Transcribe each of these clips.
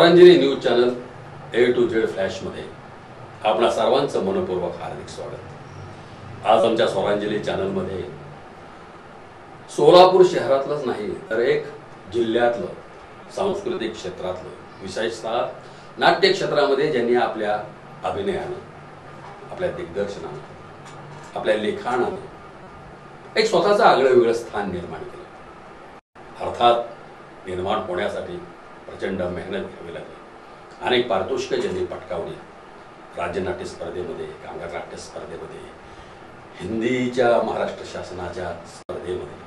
Swaranjali news channel A to Z फ्लॅशमध्ये आपणा सर्वांचं मनपूर्वक हार्दिक स्वागत। आज आमच्या स्वरांजली चॅनलमध्ये सोलापूर शहरातलंच नाही तर एक जिल्ह्यातलं सांस्कृतिक क्षेत्रातलं विशेषतः नाट्य क्षेत्रामध्ये ज्यांनी आपल्या अभिनयानं, आपल्या दिग्दर्शनानं, आपल्या लेखानं एक स्वतःचं आगळं-वेगळं स्थान निर्माण केलं। अर्थात निर्माण होण्यासाठी प्रचंड मेहनत घ्यावी लागली। अनेक पारितोषिकं ज्यांनी पटकावली, राज्य नाट्य स्पर्धेमध्ये, कामगार नाट्य स्पर्धेमध्ये, हिंदीच्या महाराष्ट्र शासनाच्या स्पर्धेमध्ये,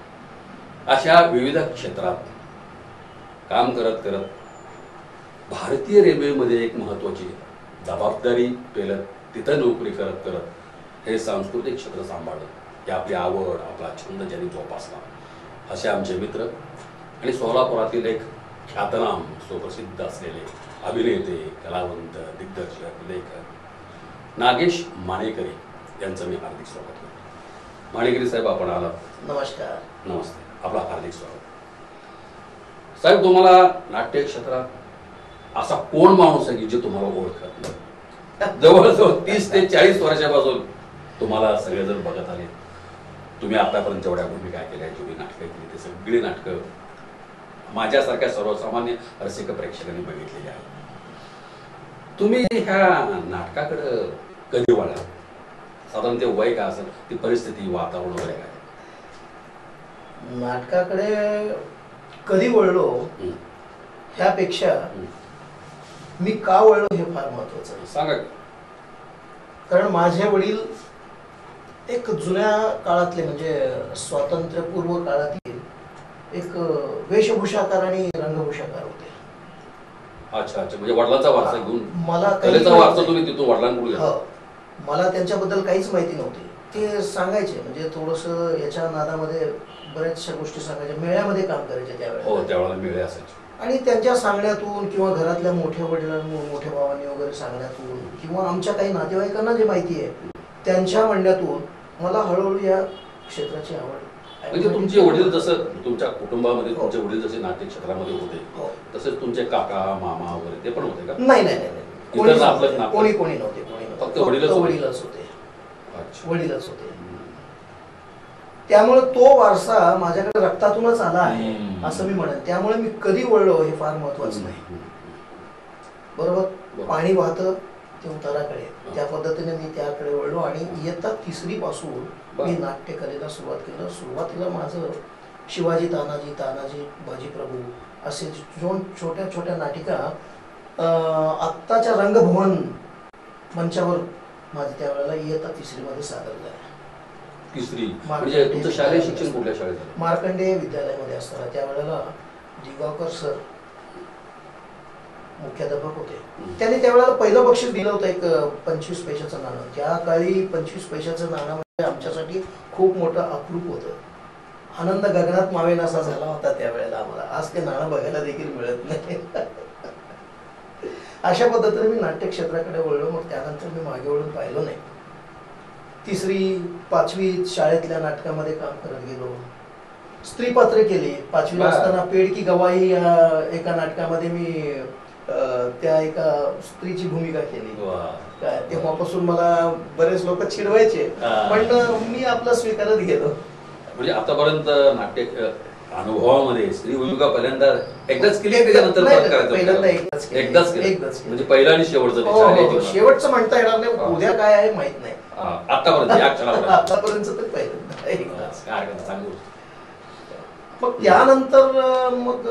अशा विविध क्षेत्रात काम करत करत भारतीय रेल्वेमध्ये एक महत्त्वाची जबाबदारी पेलत तिथं नोकरी करत करत हे सांस्कृतिक क्षेत्र सांभाळलं। की आपली आवड, आपला छंद ज्यांनी जोपासला असे आमचे मित्र आणि सोलापुरातील एक ख्यातनाम सुप्रसिद्ध असलेले अभिनेते, कलावंत, दिग्दर्शक, लेखक नागेश माणेकरी यांचं मी हार्दिक स्वागत करतो। माणेकरी साहेब, आपण आलात। नमस्कार। नमस्ते, आपला हार्दिक स्वागत। साहेब, तुम्हाला नाट्य क्षेत्रात असा कोण माणूस आहे की जे तुम्हाला ओळखत नाही? जवळजवळ 30 ते 40 वर्षापासून तुम्हाला सगळेजण बघत आले। तुम्ही आतापर्यंत जेवढ्या भूमिका केल्या, जेवढी नाटकं केली, ते सगळी नाटकं माझ्यासारख्या सर्वसामान्य रसिक प्रेक्षकांनी बघितलेली आहेत। तुम्ही ह्या नाटकाकडे कधी वळला? साधारण ते वय काय असेल, ती परिस्थिती, वातावरण वगैरे काय? नाटकाकडे कधी वळलो ह्यापेक्षा मी का वळलो हे फार महत्वाचं आहे। सांगा। कारण माझे वडील एक जुन्या काळातले, म्हणजे स्वातंत्र्यपूर्व काळातील एक वेशभूषाकार आणि रंगभूषाकार होते। अच्छा अच्छा, म्हणजे वडिलांचा वारसा घेऊन मला कलेचा वारसा तुम्ही तिथून वडिलांकडून घेतला? मला त्यांच्याबद्दल काहीच माहिती नव्हती। ते सांगायचे, म्हणजे थोडंसं याच्या नादामध्ये बऱ्याचशा गोष्टी सांगायच्या। मेळ्यामध्ये काम करायचे त्यावेळेला। हो, त्यावेळेला मेळे असायचे। आणि त्यांच्या सांगण्यातून किंवा घरातल्या मोठ्या वडिलांनी, मोठ्या भावांनी वगैरे सांगण्यातून किंवा आमच्या काही नातेवाईकांना जे माहिती आहे त्यांच्या म्हणण्यातून मला हळूहळू या क्षेत्राची आवड। म्हणजे तुमचे वडील जसं तुमच्या कुटुंबामध्ये तुमचे वडील जसे नाट्य क्षेत्रामध्ये होते तसेच तुमचे काका, मामा वगैरे ते पण होते का? नाही नाही नाही, कोणी नव्हते। फक्त वडीलच होते। वडीलच होते। त्यामुळे तो वारसा माझ्याकडे रक्तातूनच आला आहे असं मी म्हणेन। त्यामुळे मी कधी वळलो हे फार महत्वाचं नाही। बरोबर, पाणी वाहतं ते उताराकडे, त्या पद्धतीने मी त्याकडे वळलो आणि इयत्ता 3री पासून मी नाट्यकलेला सुरुवात केलं। सुरुवातीला माझं शिवाजी, तानाजी, तानाजी, बाजीप्रभू असे दोन छोट्या छोट्या नाटिका आत्ताच्या रंगभवन मंचावर माझं त्यावेळेला इयत्ता 3री मध्ये सादर झालं। 3री म्हणजे तुमचं शालेय शिक्षण कुठल्या शाळेत झालं? मार्कंडेय विद्यालयामध्ये असताना त्यावेळेला दिगावकर सर मुख्याध्यापक होते। त्यांनी त्यावेळेला पहिलं बक्षीस दिलं होतं, एक 25 पैशाचं नाणं। त्या काळी 25 पैशाचं नाणं म्हणजे आमच्यासाठी खूप मोठं अप्रूप होतं। आनंद गगनात मावेन असा झाला होता त्यावेळेला आम्हाला। आज ते नाणं बघायला देखील मिळत नाही। अशा पद्धतीने मी नाट्य क्षेत्राकडे वळलो। मग त्यानंतर मी मागे वळून पाहिलं नाही। 3री, 5वी शाळेतल्या नाटकामध्ये काम करत गेलो। स्त्रीपात्रे केली। 5वी असताना पेड की गवाही या एका नाटकामध्ये मी त्या एका स्त्रीची भूमिका केली। काय तेव्हापासून मला बरेच लोक चिडवायचे, पण मी आपलं स्वीकारत गेलो। म्हणजे आतापर्यंत नाट्य अनुभवामध्ये स्त्री भूमिका पहिल्यांदा एकदाच केली, त्याच्यानंतर एकदाच म्हणजे पहिला आणि शेवटचं? शेवटचं म्हणता येणार नाही, उद्या काय आहे माहित नाही। आतापर्यंत तर पहिल्यांदा। मग त्यानंतर मग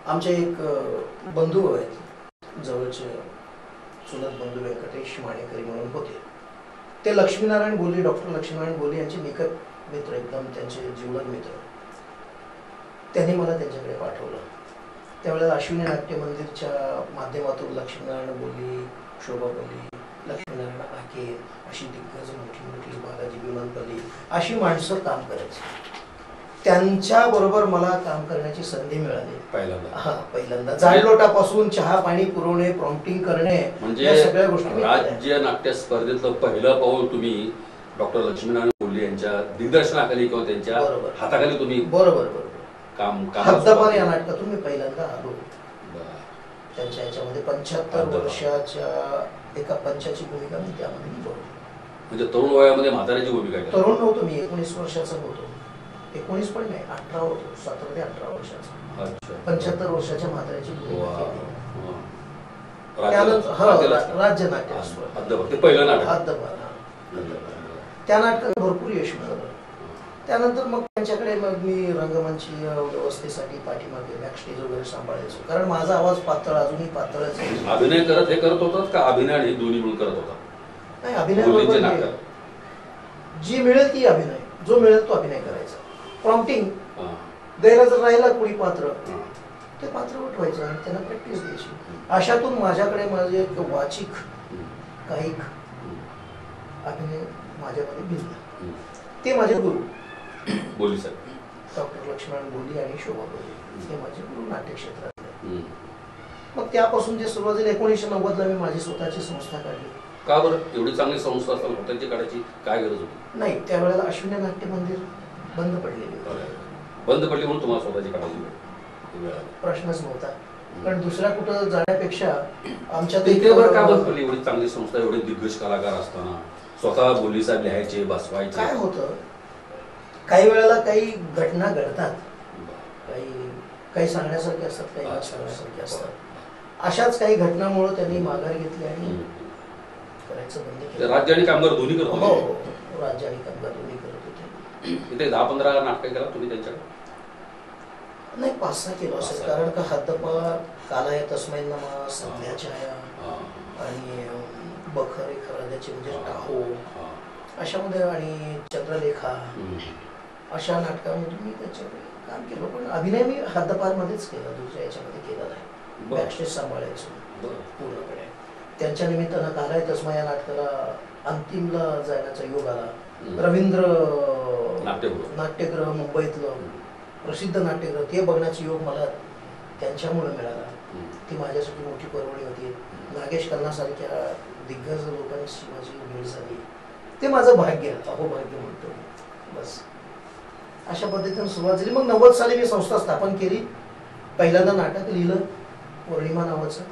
आमचे एक बंधू आहेत, जवळचे चुलत बंधू, व्यंकटेश माणेकरी म्हणून होते। ते लक्ष्मीनारायण बोली, डॉक्टर लक्ष्मीनारायण बोली यांचे निकट मित्र, एकदम त्यांचे जीवलग मित्र। त्यांनी मला त्यांच्याकडे पाठवलं। त्यावेळेला अश्विनी नाट्य मंदिरच्या माध्यमातून लक्ष्मीनारायण बोली, शोभा बोली, लक्ष्मीनारायण आके अशी दिग्गज मोठी मोठी, बालाजी विमानपल्ली अशी माणसं काम करायची। त्यांच्या बरोबर मला काम करण्याची संधी मिळाली पहिल्यांदा। जाडलोटापासून चहा पाणी पुरवणे, प्रॉम्प्टिंग करणे, म्हणजे सगळ्या गोष्टी। राज्य नाट्य स्पर्धेतलं पहिलं पाऊल तुम्ही डॉक्टर लक्ष्मीनारायण बोल्ले यांच्या दिग्दर्शनाखाली किंवा त्यांच्या हाताखाली तुम्ही बरोबर काम हद्दपार या नाटकातून मी पहिल्यांदा आलो। त्यांच्या याच्यामध्ये 75 वर्षाच्या एका पंचाची भूमिका मी त्यामध्ये निभावली. म्हणजे तरुण वयामध्ये म्हाताऱ्याची भूमिका केली. तरुण नव्हतो मी, 19 वर्षाचा होतो. 19 पण नाही, 18 होतो, 17 ते 18 वर्षाचा. अच्छा. 75 वर्षाच्या म्हाताऱ्याची भूमिका केली. राज्य राज्य नाट्य ते पहिलं नाटक. त्या नाटकात भरपूर यश मिळालं. त्यानंतर मग त्यांच्याकडे मग मी रंगमंची व्यवस्थेसाठी पाठीमागे बॅक स्टेज वगैरे सांभाळायचो, कारण माझा आवाज पातळ, अजूनही पातळच आहे. अभिनय करत होतात का अभिनय आणि दोन्ही मिळून करत होता? नाही, अभिनय जी मिळेल ती अभिनय, जो मिळेल तो अभिनय करायचा. प्रॉम्प्टिंग गैरहजर जर राहिला कोणी पात्र, ते पात्र उठवायचं आणि त्यांना प्रॅक्टिस द्यायची. अशातून माझ्याकडे माझे एक वाचिक काहीक अभिनय माझ्यामध्ये भिजला. ते माझे गुरु बोली सर, डॉक्टर लक्ष्मण बोली आणि शोभा बोली, हे माझे गुरु नाट्य क्षेत्रातले. मग त्यापासून जे सुरुवात झाली 1990 ला मी माझी स्वतःची संस्था काढली. का बरं एवढी चांगली संस्था असताना स्वतःची काढायची काय गरज होती? नाही, त्यावेळेला अश्विनी नाट्य मंदिर बंद पडलेली. बंद पडली म्हणून तुम्हाला स्वतःची काढायची प्रश्नच नव्हता. कारण दुसऱ्या कुठं जाण्यापेक्षा आमच्या का बंद पडली? एवढी चांगली संस्था, एवढे दिग्गज कलाकार असताना स्वतः बोलीसाहेब लिहायचे, बसवायचे. काय होतं, काही वेळेला काही घटना घडतात, काही सांगण्यासारखे असतात, काही सांगण्यासारखे असतात. अशाच काही घटनामुळे त्यांनी माघार घेतली आणि करायचं बंद केलं. राज्य आणि कामगार दोन्ही करत होते? हो, राज्य आणि कामगार दोन्ही करत होते. इथे 10-15 नाटकं केला तुम्ही त्यांच्याकडे? नाही, 5-6 केलं असेल. कारण का हद्दपार, काला तस्मै नमः, संध्या छाया आणि बखर एखाद्याची म्हणजे टाहो, अशामध्ये आणि चंद्रलेखा, अशा नाटकांमधून मी त्याच्याकडे काम केलं. पण अभिनय मी हद्दपारमध्येच केला, दुसऱ्या याच्यामध्ये केला नाही. बॅकस्टेज सांभाळायचो पूर्णपणे. त्यांच्या निमित्तानं काला तस्मै या नाटकाला अंतिमला जाण्याचा योग आला. रवींद्र नाट्यगृह मुंबईतलं प्रसिद्ध नाट्यगृह, ते बघण्याचा योग मला त्यांच्यामुळे मिळाला. ती माझ्यासाठी मोठी पर्वणी होती. नागेश कन्नासारख्या दिग्गज लोकांची माझी भेट झाली. ते माझं भाग्य, अहोभाग्य म्हणतो बस. अशा पद्धतीने सुरुवात झाली. मग 90 साली मी संस्था स्थापन केली. पहिल्यांदा नाटक लिहिलं, पौर्णिमा नावाचं,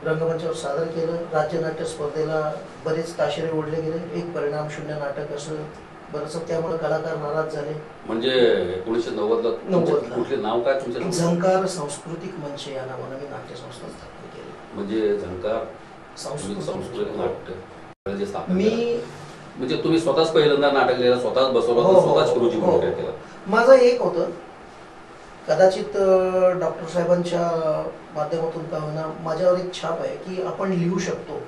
रंगमंचावर सादर केलं. राज्य नाट्य स्पर्धेला बरेच ताशेरे ओढले गेले. एक परिणाम शून्य नाटक असं बरंच, त्यामुळे कलाकार नाराज झाले. म्हणजे 1990 कुठले नाव काय तुमचं? झंकार सांस्कृतिक मंच या नावानं मी नाट्य संस्था स्थापन केली. म्हणजे झंकार सांस्कृतिक नाट्य स्थापन मी म्हणजे तुम्ही स्वतःच पहिल्यांदा नाटक लिहिलं, स्वतःच बसवलं, स्वतःच गुरुजी भूमिका केला? माझं एक होतं, कदाचित डॉक्टर साहेबांच्या माध्यमातून का होईना माझ्यावर एक छाप आहे की आपण लिहू शकतो,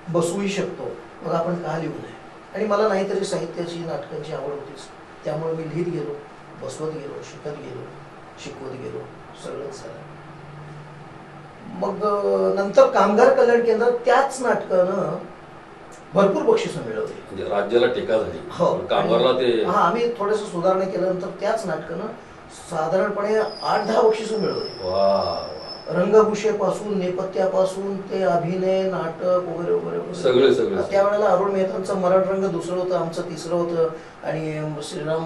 बसवूही शकतो, मग आपण का लिहू नये. आणि मला नाहीतरी साहित्याची, नाटकांची आवड होतीच. त्यामुळे मी लिहित गेलो, बसवत गेलो, शिकत गेलो, शिकवत गेलो, सगळंच झालं. मग नंतर कामगार कल्याण केंद्रात त्याच नाटकानं भरपूर बक्षिसं मिळवली. म्हणजे राज्याला टेका झाली. हो, कामगारला ते आम्ही थोडंसं सुधारणा केल्यानंतर त्याच नाटकानं साधारणपणे 8-10 बक्षिसं मिळवली. रंगभूषेपासून, नेपथ्यापासून ते अभिनय, नाटक वगैरे वगैरे सगळे. त्यावेळेला अरुण मेहतांचं मरण रंग दुसरं होतं, आमचं तिसरं होतं, आणि श्रीराम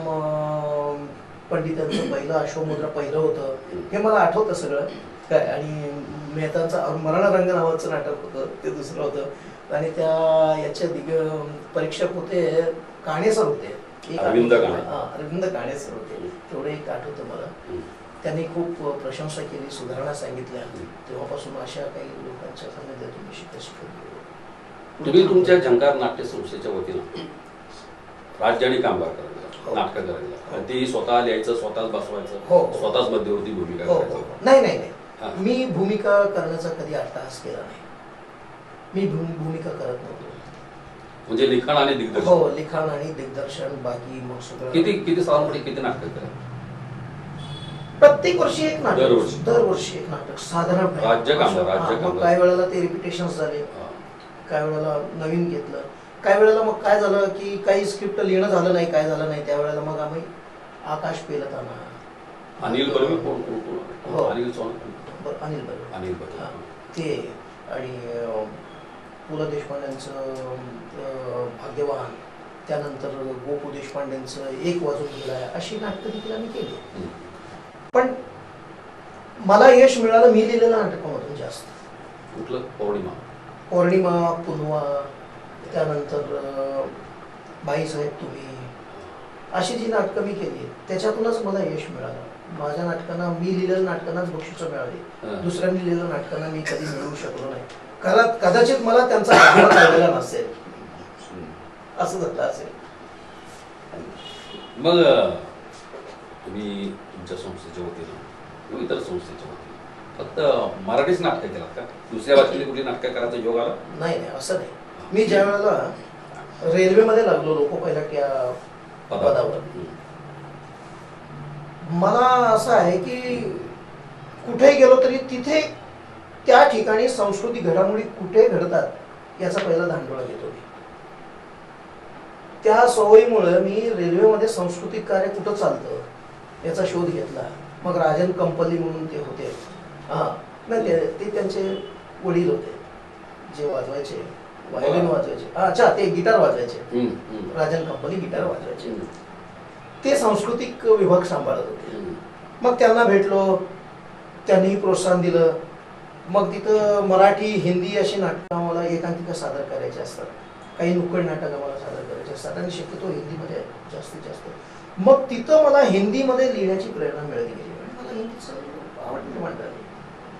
पंडितांचं पहिलं, अश्वमुद्रा पहिलं होतं. हे मला आठवतं सगळं काय. आणि मेहतांचं मरण रंग नावाचं नाटक होतं, ते दुसरं होतं. आणि त्या याच्या परीक्षक होते काणे सर होते, अरविंद काणे सर होते. तेवढं एक आठवतं मला. त्यांनी खूप प्रशंसा केली, सुधारणा सांगितल्या. तेव्हापासून अशा काही लोकांच्या सानिध्यातून मी शिकत गेलो. तुम्ही तुमच्या झंकार नाट्य संस्थेच्या वतीनं राज्य आणि कामगार करायला, नाटकं करायला, ती स्वतः लिहायचं, स्वतःच बसवायचं, स्वतःच मध्यवर्ती भूमिका करायचं? नाही, मी भूमिका करण्याचा कधी अट्टहास केला नाही. मी भूमिका करत नव्हतो. म्हणजे लिखाण आणि दिग्दर्शन? हो, लिखाण आणि दिग्दर्शन, बाकी मग सगळं. किती साधारणपणे किती नाटकं केलं? प्रत्येक वर्षी एक नाटक, दरवर्षी एक नाटक साधारण. राज्य कामगार. काही वेळेला ते रिपिटेशन्स झाले, काही वेळेला नवीन घेतलं, काही वेळेला मग काय झालं की काही स्क्रिप्ट लिहिणं झालं नाही, काय झालं नाही, त्यावेळेला मग आम्ही आकाश पेलताना, अनिल बर्वे, अनिल बर्वे ते, आणि पु ल देशपांड्यांचं भाग्यवान, त्यानंतर गोपू देशपांड्यांचं एक वाजून गेलाय, अशी नाटकं देखील आम्ही केली. पण मला यश मिळालं मी लिहिलेलं नाटकामधून जास्त. कुठलं? पौर्णिमा. पौर्णिमा, पुनवा, त्यानंतर बाईसाहेब तुम्ही, अशी जी नाटकं मी केली त्याच्यातूनच मला यश मिळालं. माझ्या नाटकांना, मी लिहिलेल्या नाटकांनाच बक्षिसं मिळाली. दुसऱ्यांनी लिहिलेल्या नाटकांना मी कधी मिळवू शकलो नाही. कदाचित मला त्यांचा आग्रह झालेला नसेल, असं झालं असेल. मग तुम्ही तुमच्या संस्थेच्या वतीनं किंवा इतर संस्थेच्या वतीनं फक्त मराठीच नाटकं केलात का? दुसऱ्या भाषेतली कुठली नाटकं करायचा योग आला? नाही नाही, असं नाही. मी ज्या वेळेला रेल्वेमध्ये लागलो लोको पायलट या पदावर, मला असं आहे की कुठेही गेलो तरी तिथे त्या ठिकाणी सांस्कृतिक घडामोडी कुठे घडतात याचा पहिला धांडोळा घेतो मी. त्या सवयीमुळे मी रेल्वेमध्ये सांस्कृतिक कार्य कुठं चालतं याचा शोध घेतला. मग राजन कंपली म्हणून ते होते, नाही ते त्यांचे वडील होते जे वाजवायचे, व्हायोलिन वाजवायचे, अच्छा ते गिटार वाजवायचे, राजन कंपनी गिटार वाजवायचे. ते सांस्कृतिक विभाग सांभाळत होते. मग त्यांना भेटलो, त्यांनी प्रोत्साहन दिलं. मग तिथं मराठी हिंदी अशी नाटकं आम्हाला एकांकिका सादर करायची असतात, काही नुक्कड नाटक आम्हाला सादर करायचे असतात आणि शक्यतो हिंदीमध्ये जास्तीत जास्त. मग तिथं मला हिंदीमध्ये लिहिण्याची प्रेरणा मिळत गेली. मला हिंदीचं आवड निर्माण झाली.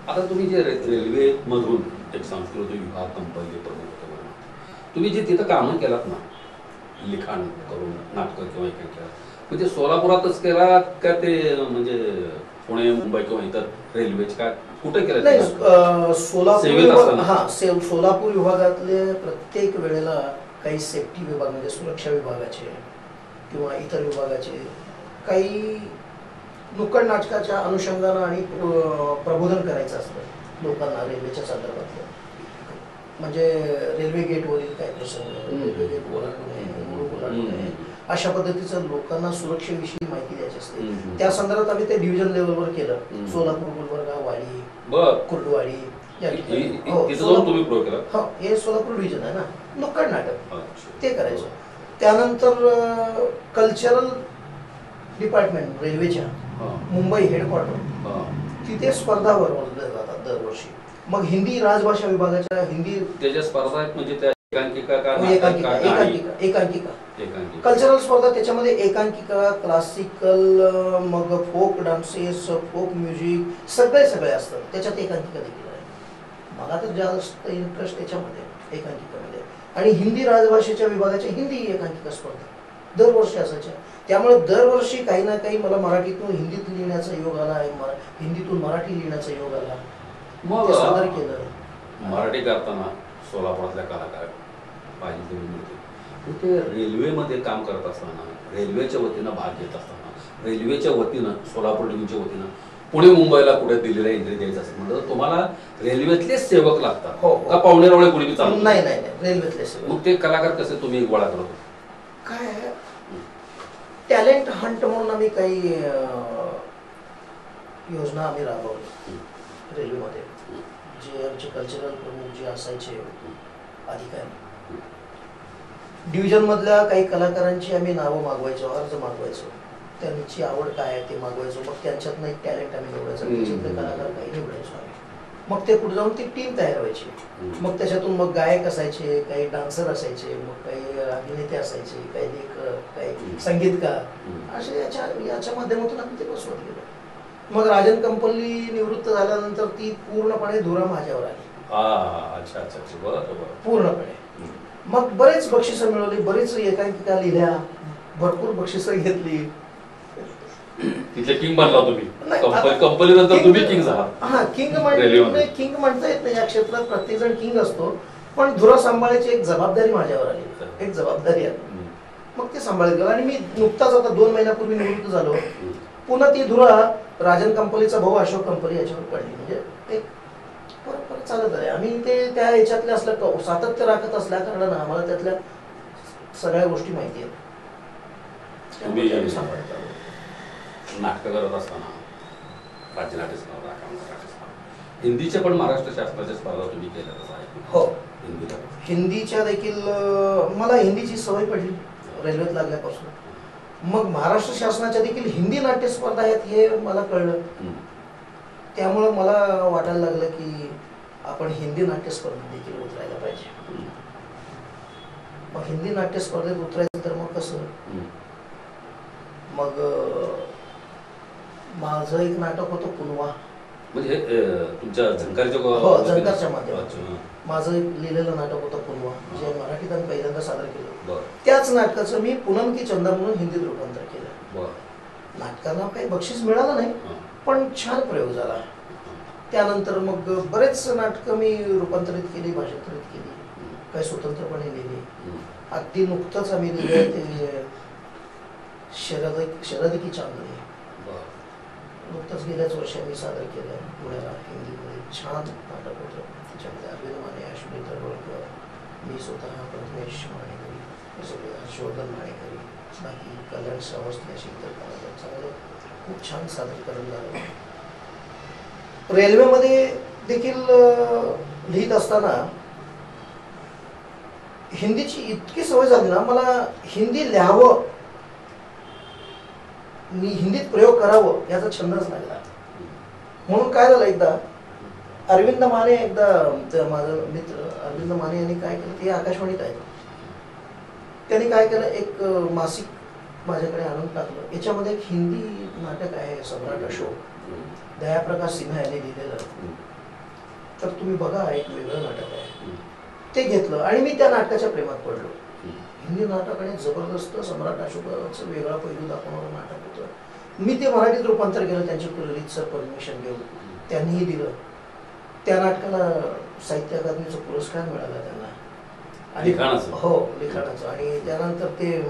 आता तुम्ही जे रेल्वे मधून एक सांस्कृतिक विभाग कंपनी प्रमुख, तुम्ही जे तिथं कामं केलात ना, लिखाण करून नाटकं किंवा एकांकिका, म्हणजे सोलापुरातच केला का ते म्हणजे पुणे मुंबई किंवा इतर रेल्वेच का कुठे केलं? नाही, सोलापूर विभागातले प्रत्येक वेळेला काही सेफ्टी विभाग म्हणजे सुरक्षा विभागाचे किंवा इतर विभागाचे काही नुक्कड नाटकाच्या अनुषंगानं आणि प्रबोधन करायचं असतं लोकांना रेल्वेच्या संदर्भातलं. म्हणजे रेल्वे गेटवरील काय प्रसंग, रेल्वे गेट ओलांडणे, अशा पद्धतीचं लोकांना सुरक्षेविषयी माहिती द्यायची असते. त्या संदर्भात आम्ही ते डिव्हिजन लेवलवर केलं. सोलापूर, गुलबर्गा, वाडी, कुर्डवाडी या ठिकाणी हे सोलापूर डिव्हिजन आहे ना, नुक्कड नाटक ते करायचं. त्यानंतर कल्चरल डिपार्टमेंट रेल्वेच्या मुंबई हेडक्वार्टर तिथे स्पर्धा भरवल्या जातात दरवर्षी. मग हिंदी राजभाषा विभागाच्या हिंदी त्याच्या स्पर्धा आहेत, म्हणजे त्या एकांकिका कल्चरल स्पर्धा, त्याच्यामध्ये एकांकिका, क्लासिकल, मग फोक डान्सेस, फोक म्युझिक सगळे असतात. त्याच्यात एकांकिका देखील आहे. मला तर जास्त इंटरेस्ट त्याच्यामध्ये एकांकिकामध्ये. आणि हिंदी राजभाषेच्या विभागाच्या हिंदी एकांकिका स्पर्धा दरवर्षी असायच्या. त्यामुळे दरवर्षी काही ना काही मला मराठीतून हिंदीत लिहिण्याचा योग आला आहे, हिंदीतून मराठी लिहिण्याचा योग आला. मग सादर केलं. मराठी करताना सोलापुरातल्या कलाकार पाहिजे तेवढी मिळते. ते रेल्वेमध्ये काम करत असताना, रेल्वेच्या वतीनं भाग घेत असताना, रेल्वेच्या वतीनं सोलापूर डिव्हिजनच्या वतीनं पुणे मुंबईला कुठे दिलेला एंट्री द्यायचं असं म्हणलं, तुम्हाला रेल्वेतलेच सेवक लागतात का पाहुणेरावळे कुणी चालू? नाही, रेल्वेतले सेवक. मग ते कलाकार कसे तुम्ही गोळा करतो? काय टॅलेंट हंट म्हणून आम्ही काही योजना आम्ही राबवली रेल्वेमध्ये. जे आमचे कल्चरल प्रमुख जे असायचे अधिकारी, डिव्हिजन मधल्या काही कलाकारांची आम्ही नावं मागवायचो, अर्ज मागवायचो, त्यांची आवड काय आहे ते मागवायचो. मग त्यांच्यातनं एक टॅलेंट आम्ही निवडायचो, त्याच्यातले कलाकार काही निवडायचो आम्ही. मग ते पुढे जाऊन ती टीम तयार व्हायची. मग त्याच्यातून मग गायक असायचे, काही डान्सर असायचे, मग काही अभिनेते असायचे, काही लेखक, काही संगीतकार, असे याच्या माध्यमातून आम्ही ते बसवत गेलो. मग राजन कंपनी निवृत्त झाल्यानंतर ती पूर्णपणे धुरा माझ्यावर आली. पूर्णपणे. मग बरेच बक्षिसं मिळवली, बरीच एकांकिका लिहिल्या, भरपूर बक्षिसं घेतली. तिथले किंग बनला तुम्ही. कंपनी नंतर तुम्ही किंग झाला. हा, किंग म्हणता येत नाही. या क्षेत्रात प्रत्येक जण किंग असतो, पण धुरा सांभाळायची एक जबाबदारी माझ्यावर आली. एक जबाबदारी आली. मग ते सांभाळत गेलो. आणि मी नुकताच आता 2 महिन्यापूर्वी निवृत्त झालो. पुन्हा ती धुरा राजन कंपनीचा भाऊ अशोक कंपनी याच्यावर पडली. म्हणजे ते परत चालत आहे. आम्ही ते त्या याच्यातले असल्या सातत्य राखत असल्या कारणानं आम्हाला त्यातल्या सगळ्या गोष्टी माहिती आहेत. नाटकं करत असताना राज्यनाट्य स्पर्धा, हिंदीच्या पण महाराष्ट्र शासनाच्या स्पर्धा तुम्ही केल्या आहे? हो, हिंदीच्या देखील मला हिंदीची सवय पडली रेल्वेत लागल्यापासून. मग महाराष्ट्र शासनाच्या देखील हिंदी नाट्य स्पर्धा आहेत हे मला कळलं. त्यामुळं मला वाटायला लागलं की आपण हिंदी नाट्य स्पर्धेत देखील उतरायला पाहिजे. मग हिंदी नाट्य स्पर्धेत उतरायचं तर मग कसं, मग माझं एक नाटक होतं पुनवा, म्हणजे तुमच्या झंकारच्या हो झंकारच्या माध्यमातून माझं एक लिहिलेलं नाटक होतं पुनवा, जे मराठीत आम्ही पहिल्यांदा सादर केलं. त्याच नाटकाचं मी पूनम की चंदा म्हणून हिंदीत रूपांतर केलं. नाटकाला काही बक्षीस मिळालं नाही, पण छान प्रयोग झाला. त्यानंतर मग बरेच नाटकं मी रूपांतरित केली, भाषांतरित केली, काही स्वतंत्रपणे लिहिली. अगदी नुकतंच आम्ही लिहिलं ते शरद की चांदणी, नुकतंच गेल्याच वर्षी आम्ही सादर केलं पुण्याला हिंदीमध्ये. छान नाटक होतं. त्याच्यामध्ये अरविंद माने, अश्विनी तळवलकर, मी स्वतः, प्रथमेश माणेकरी, हे सगळे, हर्षवर्धन माणेकरी, बाकी कल्याण श्रावस्ती, अशी इतर चांगलं खूप छान सादरीकरण झालं. रेल्वेमध्ये देखील लिहित असताना हिंदीची इतकी सवय झाली ना, मला हिंदी लिहावं, मी हिंदीत प्रयोग करावं याचा छंदच लागला. म्हणून काय झालं, एकदा अरविंद माने, माझा मित्र अरविंद माने यांनी काय केलं, ते आकाशवाणीत आहेत, त्यांनी काय केलं, एक मासिक माझ्याकडे आणून टाकलं. याच्यामध्ये एक हिंदी नाटक आहे, सम्राट अशोक, दयाप्रकाश सिन्हा यांनी लिहिलेलं. तर तुम्ही बघा, एक वेगळं नाटक आहे. ते घेतलं आणि मी त्या नाटकाच्या प्रेमात पडलो. हिंदी नाटक आणि जबरदस्त सम्राट अशोकाचं वेगळा पैलू दाखवणारं नाटक होतं. मी ते मराठीत रूपांतर केलं, त्यांचे रीतसर परमिशन घेऊन त्यांनीही दिलं. त्या नाटकाला साहित्य अकादमीचा पुरस्कार मिळाला त्यांना, आणि हो लिखाणाचं. आणि त्यानंतर ते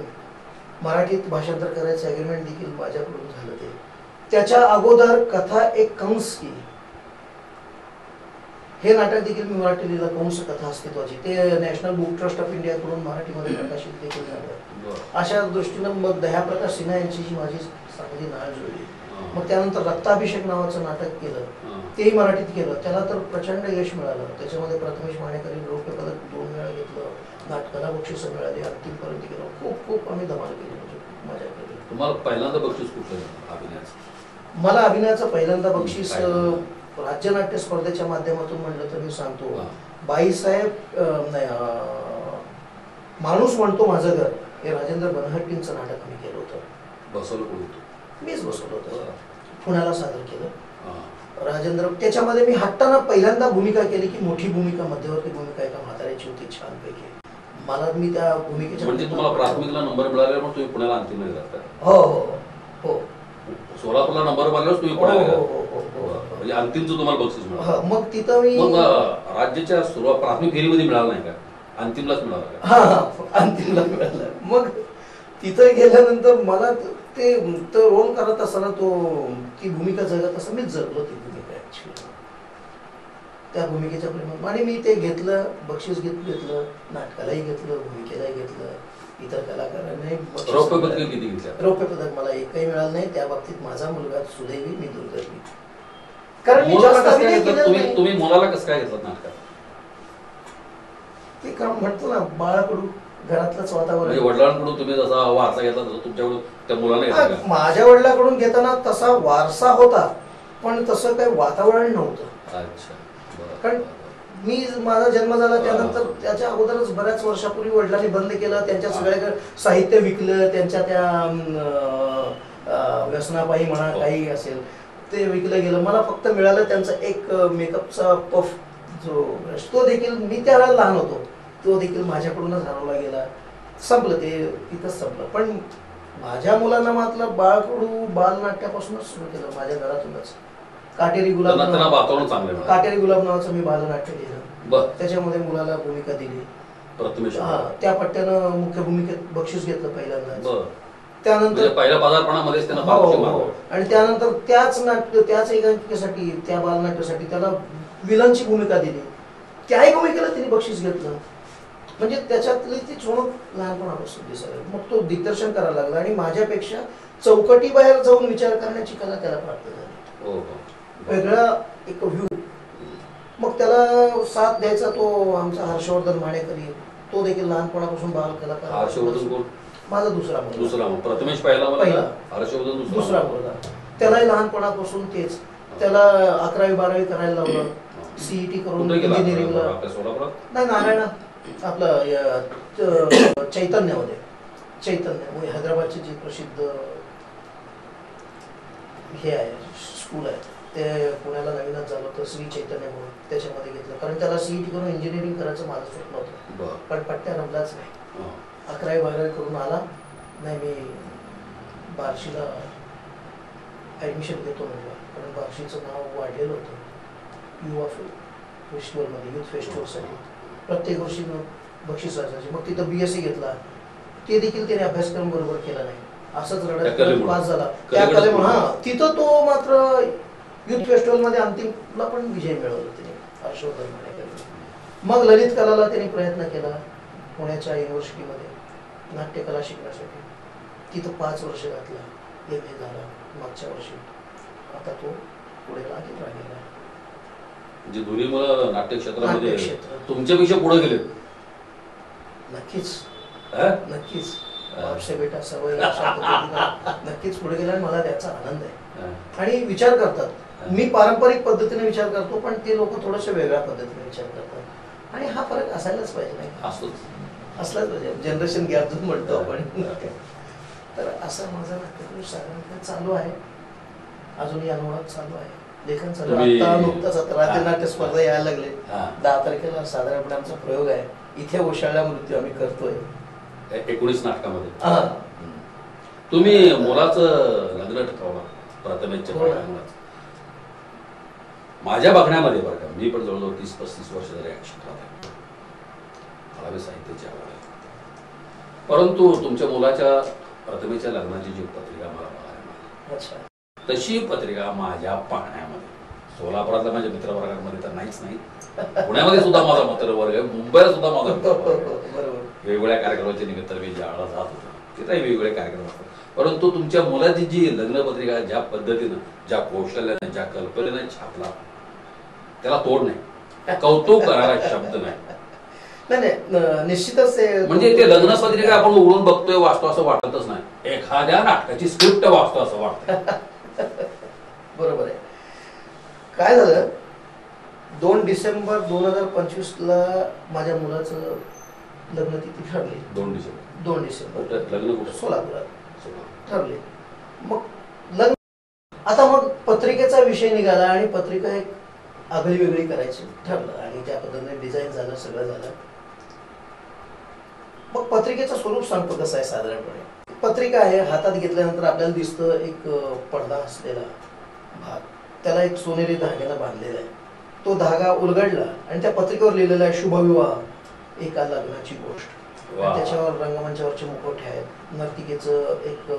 मराठीत भाषांतर करायचं ॲग्रीमेंट देखील माझ्याकडून झालं. ते त्याच्या अगोदर कथा एक कंस की, हे नाटक देखील मी मराठी लिहिलं, कंस कथा अस्तित्वाची. ते नॅशनल बुक ट्रस्ट ऑफ इंडियाकडून मराठीमध्ये प्रकाशित देखील झालं. अशा दृष्टीनं मग दयाप्रकाश सिन्हा यांची माझी चांगली नाळ जुळली. मग त्यानंतर रक्ताभिषेक नावाचं नाटक केलं, तेही मराठीत केलं. त्याला तर प्रचंड यश मिळालं. त्याच्यामध्ये प्रथमेश माणेकरी रौप्य पदक 2 वेळा घेतलं, नाटकाला बक्षीस मिळाली, अंतिमपर्यंत गेलो. खूप खूप आम्ही धमाल केली, म्हणजे खूप मजा केली. तुम्हाला पहिल्यांदा बक्षीस कुठलं अभिनयाचं? मला अभिनयाचं पहिल्यांदा बक्षीस राज्य नाट्य स्पर्धेच्या माध्यमातून म्हणलं तर मी सांगतो, बाईसाहेब माणूस म्हणतो माझं घर, हे राजेंद्र बनहट्टींचं नाटक आम्ही केलं होतं. बसवलं कोण होतं? मीच बसवलं होतं, पुण्याला सादर केलं. राजेंद्र, त्याच्यामध्ये मी हट्टाना पहिल्यांदा भूमिका केली की मोठी भूमिका, मध्यवर्ती भूमिका एका म्हाताऱ्याची होती छानपैकी. मला मी त्या भूमिकेच्या, म्हणजे तुम्हाला प्राथमिकला नंबर मिळाल्यावर मग तुम्ही पुण्याला अंतिम जाता? हो हो हो. सोलापूरला नंबर मिळाल्यावर तुम्ही पुण्याला म्हणजे अंतिमचं तुम्हाला बक्षीस मिळालं. मग तिथं मी राज्याच्या सुरुवात प्राथमिक फेरीमध्ये मिळालं नाही का? अंतिमलाच मिळालं का? हा, अंतिमला मिळालं. मग तिथं गेल्यानंतर मला ते रोल करत असताना ती भूमिका जगत असताना मी जगलो ती भूमिका ऍक्च्युअली, त्या भूमिकेच्या प्रेमात. आणि मी ते घेतलं, बक्षीस घेतलं, नाटकालाही घेतलं, भूमिकेलाही घेतलं. इतर कलाकारांनी रौप्य पदक किती घेतलं? रौप्य पदक मला एकही मिळालं नाही. त्या बाबतीत माझा मुलगा सुदैवी, मी दुर्दैवी. कारण मी जास्त अभिनय केलेला नाही. तुम्ही मुलाला कसं काय घेतलं नाटकात? ते काम म्हणतो ना, बाळाकडून घरातलंच वातावरण. म्हणजे वडिलांकडून तुम्ही जसा वारसा घेतला तसं तुमच्याकडून त्या मुलाने? माझ्या वडिलांकडून घेताना तसा वारसा होता, पण तसं काही वातावरण नव्हतं. अच्छा. कारण मी, माझा जन्म झाला त्यानंतर, त्याच्या अगोदरच बऱ्याच वर्षापूर्वी वडिलांनी बंद केलं. त्यांच्या सगळ्या साहित्य विकलं, त्यांच्या त्या व्यसनापायी म्हणा काही असेल ते विकलं गेलं. मला फक्त मिळालं त्यांचा एक मेकअपचा पफ, जो तो देखील मी त्यावेळेला लहान होतो, तो देखील माझ्याकडूनच हरवला गेला. संपलं ते, तिथंच संपलं. पण माझ्या मुलांना मात्र बाळकडू बालनाट्यापासूनच सुरू केलं, माझ्या घरातूनच. काटेरी गुलाब नावाचं मी बालनाट्य लिहिलं, त्याच्यामध्ये मुलाला भूमिका दिली. त्या पट्ट्यानं मुख्य भूमिकेत बक्षीस घेतलं पहिल्यांदा. त्यानंतर पहिल्या पदार्पणामध्ये आणि त्यानंतर त्याच एकांकिकेसाठी, त्या बालनाट्यासाठी त्याला विलनची भूमिका दिली. त्याही भूमिकेला तिने बक्षीस घेतलं. म्हणजे त्याच्यातली ती चोणक लहानपणापासून दिसायला. मग तो दिग्दर्शन करायला लागला आणि माझ्यापेक्षा चौकटी बाहेर जाऊन विचार करण्याची कला त्याला प्राप्त झाली. वेगळा एक व्ह्यू. मग त्याला साथ द्यायचा तो आमचा हर्षवर्धन माणेकरी, तो देखील लहानपणापासून बाल कलाकार. हर्षवर्धन माझा दुसरा मुलगा. प्रथमेश पहिला, हर्षवर्धन दुसरा मुलगा. त्यालाही लहानपणापासून तेच. त्याला 11वी 12वी करायला लावलं. सीईटी करून इंजिनिअरिंगला. नाही, नारायण आपलं चैतन्यामध्ये, चैतन्य हैदराबादचे जे प्रसिद्ध हे आहे स्कूल आहे, ते पुण्याला नवीनच झालं होतं, श्री चैतन्य म्हणून, त्याच्यामध्ये घेतलं. कारण त्याला सीईटी करून इंजिनिअरिंग करायचं माझं स्वप्न होतं, पण पट्ट्या रमलाच नाही. 11वी 12वी करून आला नाही, मी बार्शीला ॲडमिशन घेतो म्हणजे, कारण बार्शीचं नाव वाढलेलं होतं युवा फेस्टिवलमध्ये, युथ फेस्टिवलसाठी प्रत्येक वर्षी बक्षीस असायचे. मग तिथं BSc घेतला, ते देखील त्याने अभ्यासक्रम बरोबर केला नाही, असंच रडत पास झाला त्या कलेमुळे. हां, तिथं तो मात्र युथ फेस्टिवलमध्ये अंतिमला पण विजय मिळवला त्याने, हर्षवर्धन मानेकरने. मग ललित कलाला त्याने प्रयत्न केला पुण्याच्या युनिव्हर्सिटीमध्ये नाट्यकला शिकण्यासाठी, तिथं 5 वर्ष घातला, MA झाला मागच्या वर्षी. आता तो पुढे लागेल राहिलेला. म्हणजे दोन्ही मुलं नाट्य क्षेत्रामध्ये तुमच्यापेक्षा पुढे गेले. नक्कीच नक्कीच बापसे बेटा सवय नक्कीच पुढे गेला, आणि मला त्याचा आनंद आहे. आणि विचार करतात, मी पारंपरिक पद्धतीने विचार करतो, पण ते लोक थोड्याशा वेगळ्या पद्धतीने विचार करतात, आणि हा फरक असायलाच पाहिजे. नाही असलाच पाहिजे, जनरेशन गॅप जो म्हणतो आपण. तर असं माझा नाट्यप्रयोग साधारणतः चालू आहे, अजूनही अनुवाद चालू आहे, लेखन चालू आहे. आता नुकताच रात्री नाट्य स्पर्धा यायला लागले, 10 तारखेला साधारणपणे आमचा प्रयोग आहे इथे ओशाळला मृत्यू आम्ही करतोय 19 नाटकामध्ये. तुम्ही मुलाचं लग्न ठरवलं प्रथमेशच्या मुलाचं. माझ्या बघण्यामध्ये बरं का, मी पण जवळजवळ 30-35 वर्ष झाले या क्षेत्रात आहे, मला बी साहित्याची आवड आहे. परंतु तुमच्या मुलाच्या प्रथमेच्या लग्नाची जी पत्रिका मला बघायला मिळाली, तशी पत्रिका माझ्या पाहण्यामध्ये सोलापुरातल्या माझ्या मित्रवर्गामध्ये तर नाहीच नाही, पुण्यामध्ये सुद्धा माझा मित्रवर्ग आहे, मुंबईला सुद्धा माझा मित्रवर्ग. वेगवेगळ्या कार्यक्रमाच्या निमित्त मी ज्यावेळेला जात होतो तिथेही वेगवेगळे कार्यक्रम असतात, परंतु तुमच्या मुलाची जी लग्नपत्रिका ज्या पद्धतीनं, ज्या कौशल्याने, ज्या कल्पनेने छापला, त्याला तोड नाही, कौतुक करायला शब्द नाही. निश्चितच म्हणजे ते लग्नपत्रिका आपण उघडून बघतोय, वाचतो असं वाटतच नाही, एखाद्या नाटकाची स्क्रिप्ट वाचतो असं वाटतं. बरोबर आहे. काय झालं, 2 डिसेंबर 2025ला माझ्या मुलाचं लग्न तिथी ठरली. 2 डिसेंबर लग्न सोलापुरात ठरले. मग लग्न, आता मग पत्रिकेचा विषय निघाला, आणि पत्रिका एक आगळी वेगळी करायची ठरलं, आणि त्या पद्धतीने डिझाईन झालं, सगळं झालं. मग पत्रिकेचं स्वरूप सांगतो कसं आहे. साधारणपणे पत्रिका आहे, हातात घेतल्यानंतर आपल्याला दिसतं एक पडदा असलेला भाग, त्याला एक सोनेरी धाग्यानं बांधलेला आहे. तो धागा उलगडला आणि त्या पत्रिकेवर लिहिलेला आहे शुभविवाह, एका लग्नाची गोष्ट. त्याच्यावर रंगमंचावरचे मुखवटे आहेत, नर्तिकेचं एक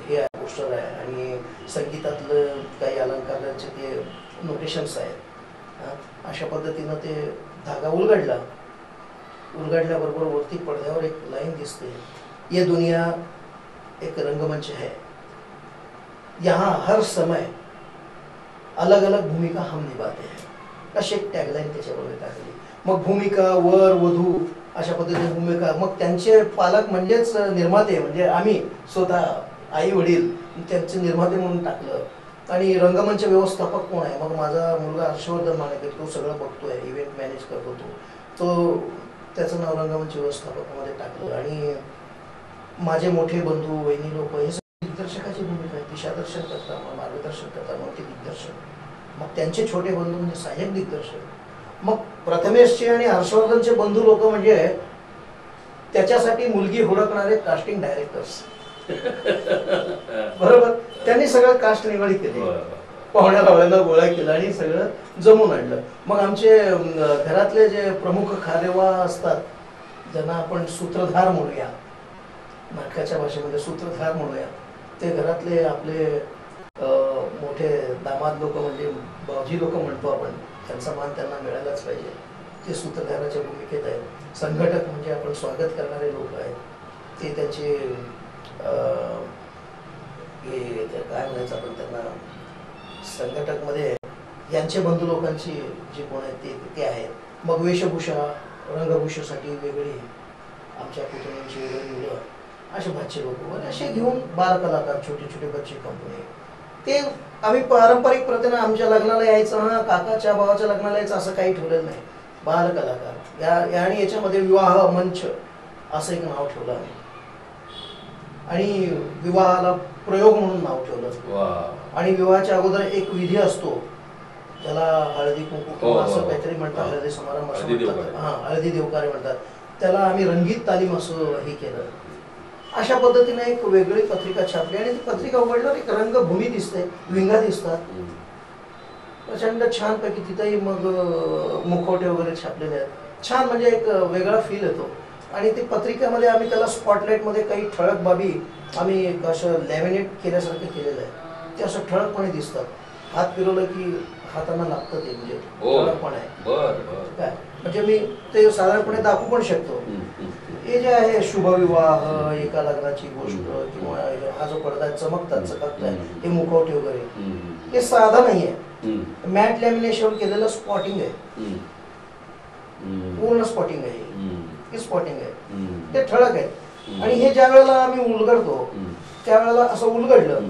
हे आहे, पोस्टर आहे, आणि संगीतातलं काही अलंकाराचे ते नोटेशन्स आहेत. अशा पद्धतीनं ते धागा उलगडला. उलगडल्याबरोबर वरती पडद्यावर एक लाईन दिसते, ये दुनिया एक रंगमंच है, यहाँ हर समय अलग अलग भूमिका हम निभाते हैं, अशी एक टॅगलाईन त्याच्यावर टाकली. मग भूमिका, वर वधू, अशा पद्धतीने भूमिका. मग त्यांचे पालक म्हणजेच निर्माते, म्हणजे आम्ही स्वतः आई वडील त्यांचे निर्माते म्हणून टाकलं. आणि रंगमंच व्यवस्थापक कोण आहे, मग माझा मुलगा हर्षवर्धन मानेकर, तो सगळं बघतोय, इव्हेंट मॅनेज करतो तो, त्याचं नाव रंगमंच व्यवस्थापकामध्ये टाकलं. आणि माझे मोठे बंधू, वहिनी लोक, हे दिग्दर्शकाची भूमिका आहे, दिशादर्शन करतात, मार्गदर्शन करतात, मग ते दिग्दर्शक. मग त्यांचे छोटे बंधू म्हणजे सहाय्यक दिग्दर्शक. मग प्रथमेशचे आणि हर्षवर्धनचे बंधू लोक म्हणजे त्याच्यासाठी मुलगी हुडकणारे कास्टिंग डायरेक्टर्स. बरोबर, त्यांनी सगळं कास्ट निवडी केली, पाहुण्या रावळ्यांना गोळा केला आणि सगळं जमून आणलं. मग आमचे घरातले जे प्रमुख कार्यवाह असतात, ज्यांना आपण सूत्रधार म्हणूया, नाटकाच्या भाषेमध्ये सूत्रधार म्हणूया, ते घरातले आपले मोठे दामाद लोक, म्हणजे भाऊजी लोक म्हणतो आपण, त्यांचा मान त्यांना मिळायलाच पाहिजे. ते सूत्रधाराच्या भूमिकेत आहेत. संघटक म्हणजे आपण स्वागत करणारे लोक आहेत, ते त्यांचे काय म्हणायचं आपण त्यांना, संघटकमध्ये यांचे बंधू लोकांची जे कोण आहेत ते आहेत. मग वेशभूषा, रंगभूषेसाठी वेगळी, आमच्या पुतण्यांची वेगळी मुलं, असे भाचे लोक वगैरे असे घेऊन बाल कलाकार, छोटे छोटे बच्चे कंपनी, ते आम्ही पारंपरिक प्रथेने आमच्या लग्नाला यायचं, हा काकाच्या भावाच्या लग्नाला यायचं असं काही ठेवलेलं नाही. बाल कलाकार आणि याच्यामध्ये विवाह मंच असं एक नाव ठेवलं आहे आणि विवाहाला प्रयोग म्हणून नाव ठेवलं. आणि विवाहाच्या अगोदर एक विधी असतो ज्याला हळदी कुंकू किंवा असं काहीतरी म्हणतात, हळदी समारंभ असं म्हणतात, हा हळदी देवकार्य म्हणतात. त्याला आम्ही रंगीत तालीम असं हे केलं. अशा पद्धतीने एक वेगळी पत्रिका छापली आणि ती पत्रिका उघडल्यावर एक रंगभूमी दिसते, विंगा दिसतात प्रचंड छानपैकी. तिथेही मग मुखवटे वगैरे छापलेले आहेत. छान म्हणजे एक वेगळा फील येतो. आणि ती पत्रिकेमध्ये आम्ही त्याला स्पॉटलाईटमध्ये काही ठळक बाबी आम्ही असं लॅमिनेट केल्यासारखं केलेलं आहे. ते असं ठळकपणे दिसतात. हात फिरवलं की हातांना लागतं ते, म्हणजे ठळकपण आहे काय. म्हणजे मी ते साधारणपणे दाखवू पण शकतो. हे जे आहे शुभविवाह, एका लग्नाची गोष्ट किंवा हा जो पडदा चमकतात चककताय, हे मुखवटे वगैरे, हे साधा नाही आहे. मॅट लॅमिनेशन केलेलं स्पॉटिंग आहे, पूर्ण स्पॉटिंग आहे. हे स्पॉटिंग आहे, ते ठळक आहे. आणि हे ज्या वेळेला आम्ही उलगडतो त्यावेळेला असं उलगडलं